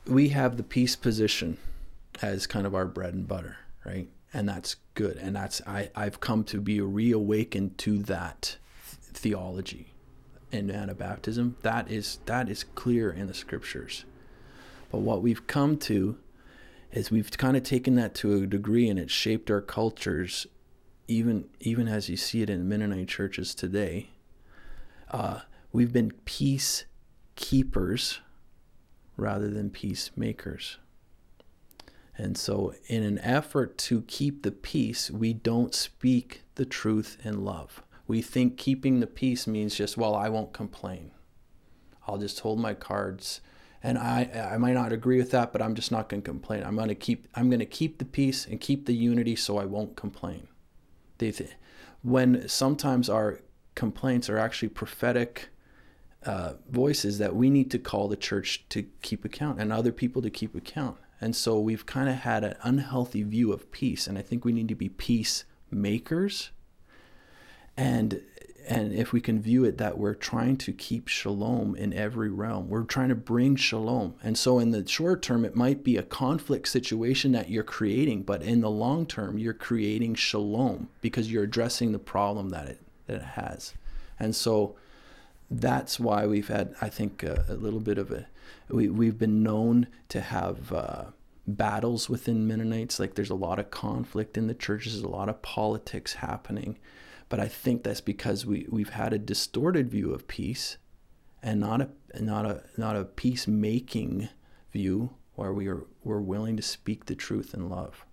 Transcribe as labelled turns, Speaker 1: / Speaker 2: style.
Speaker 1: we have the peace position as kind of our bread and butter, right? And that's good. And I've come to be reawakened to that theology in Anabaptism. That is clear in the scriptures. But what we've come to is we've kind of taken that to a degree, and it's shaped our cultures, even as you see it in Mennonite churches today. We've been peace keepers rather than peacemakers. And so in an effort to keep the peace, we don't speak the truth in love. We think keeping the peace means just, well, I won't complain. I'll just hold my cards. And I might not agree with that, but I'm just not going to complain. I'm going to keep the peace and keep the unity so I won't complain. When sometimes our complaints are actually prophetic voices that we need to call the church to keep account and other people to keep account. And so we've kind of had an unhealthy view of peace, and I think we need to be peacemakers. And if we can view it that we're trying to keep shalom in every realm, we're trying to bring shalom. And so in the short term, it might be a conflict situation that you're creating, but in the long term, you're creating shalom because you're addressing the problem that it has. And so that's why we've had, I think, a little bit of we've been known to have battles within Mennonites. Like there's a lot of conflict in the churches, there's a lot of politics happening. But I think that's because we've had a distorted view of peace, and not a peacemaking view where we're willing to speak the truth in love.